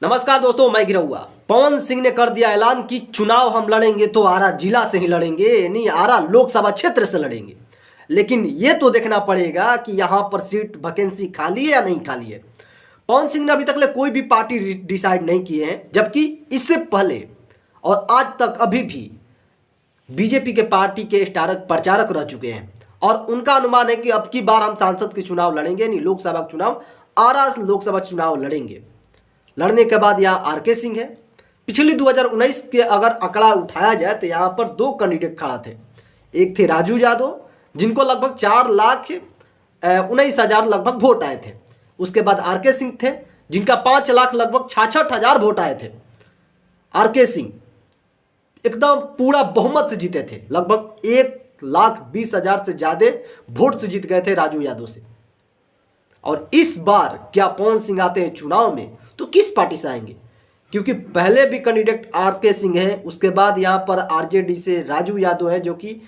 नमस्कार दोस्तों, मैं गिरहुआ। पवन सिंह ने कर दिया ऐलान कि चुनाव हम लड़ेंगे तो आरा जिला से ही लड़ेंगे, यानी आरा लोकसभा क्षेत्र से लड़ेंगे। लेकिन ये तो देखना पड़ेगा कि यहाँ पर सीट वैकेंसी खाली है या नहीं खाली है। पवन सिंह ने अभी तक कोई भी पार्टी डिसाइड नहीं किए हैं, जबकि इससे पहले और आज तक अभी भी बीजेपी के पार्टी के स्टारक प्रचारक रह चुके हैं और उनका अनुमान है कि अब की बार हम सांसद के चुनाव लड़ेंगे, नहीं लोकसभा चुनाव, आरा लोकसभा चुनाव लड़ेंगे। लड़ने के बाद यहाँ आरके सिंह है। पिछली 2019 के अगर आंकड़ा उठाया जाए तो यहाँ पर दो कैंडिडेट खड़ा थे। एक थे राजू यादव, जिनको लगभग 4,19,000 लगभग वोट आए थे। उसके बाद आरके सिंह थे, जिनका 5 लाख लगभग 66,000 वोट आए थे। आरके सिंह एकदम पूरा बहुमत से जीते थे, लगभग 1,20,000 से ज्यादा वोट से जीत गए थे राजू यादव से। और इस बार क्या पवन सिंह आते हैं चुनाव में तो किस पार्टी से आएंगे? क्योंकि पहले भी कैंडिडेट आरके सिंह है, उसके बाद यहाँ पर आरजेडी से राजू यादव है, जो कि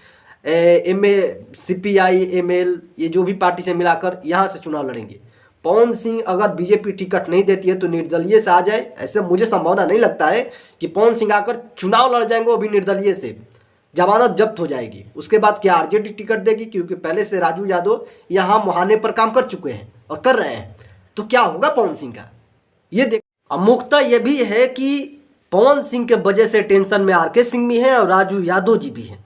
सीपीआई एमएल ये जो भी पार्टी से मिलाकर यहाँ से चुनाव लड़ेंगे। पवन सिंह अगर बीजेपी टिकट नहीं देती है तो निर्दलीय से आ जाए, ऐसे मुझे संभावना नहीं लगता है कि पवन सिंह आकर चुनाव लड़ जाएंगे, वो भी निर्दलीय से। जमानत जब्त हो जाएगी। उसके बाद क्या आरजेडी टिकट देगी? क्योंकि पहले से राजू यादव यहाँ मुहाने पर काम कर चुके हैं और कर रहे हैं। तो क्या होगा पवन सिंह का, ये देख। अमुख्ता यह भी है कि पवन सिंह के वजह से टेंशन में आरके सिंह भी है और राजू यादव जी भी हैं।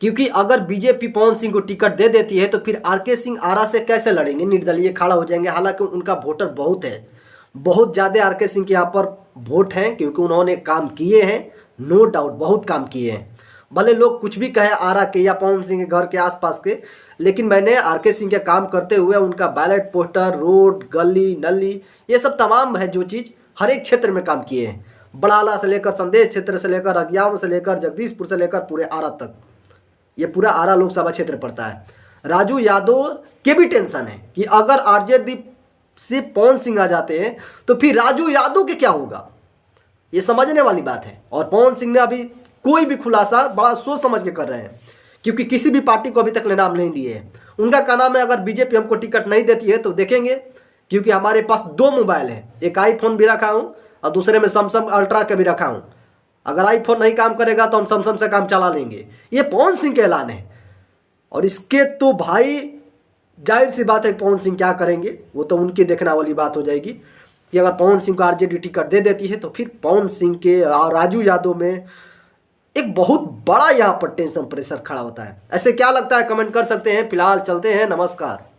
क्योंकि अगर बीजेपी पवन सिंह को टिकट दे देती है तो फिर आरके सिंह आरा से कैसे लड़ेंगे? निर्दलीय खड़ा हो जाएंगे। हालांकि उनका वोटर बहुत है, बहुत ज्यादा आरके सिंह के यहाँ पर वोट हैं, क्योंकि उन्होंने काम किए हैं, नो डाउट बहुत काम किए हैं। भले लोग कुछ भी कहे आरा के या पवन सिंह के घर के आसपास के, लेकिन मैंने आरके सिंह के काम करते हुए उनका बैलेट पोस्टर, रोड, गली नली, ये सब तमाम है जो चीज़ हर एक क्षेत्र में काम किए हैं। बड़ाला से लेकर संदेश क्षेत्र से लेकर अज्ञाव से लेकर जगदीशपुर से लेकर पूरे आरा तक, ये पूरा आरा लोकसभा क्षेत्र पड़ता है। राजू यादव के भी टेंशन है कि अगर आरजेडी से पवन सिंह आ जाते हैं तो फिर राजू यादव के क्या होगा, ये समझने वाली बात है। और पवन सिंह ने अभी कोई भी खुलासा बड़ा सोच समझ के कर रहे हैं, क्योंकि किसी भी पार्टी को अभी तक नाम नहीं लिए हैं। उनका कहना है अगर बीजेपी हमको टिकट नहीं देती है तो देखेंगे, क्योंकि हमारे पास 2 मोबाइल है, एक आईफोन भी रखा हूं और दूसरे में सैमसंग अल्ट्रा का भी रखा हूं। अगर आईफोन नहीं काम करेगा तो हम सैमसंग से काम चला लेंगे। ये पवन सिंह के ऐलान है। और इसके तो भाई जाहिर सी बात है पवन सिंह क्या करेंगे, वो तो उनकी देखने वाली बात हो जाएगी कि अगर पवन सिंह को आरजेडी टिकट दे देती है तो फिर पवन सिंह के और राजू यादव में एक बहुत बड़ा यहाँ पर टेंशन प्रेशर खड़ा होता है। ऐसे क्या लगता है कमेंट कर सकते हैं। फिलहाल चलते हैं, नमस्कार।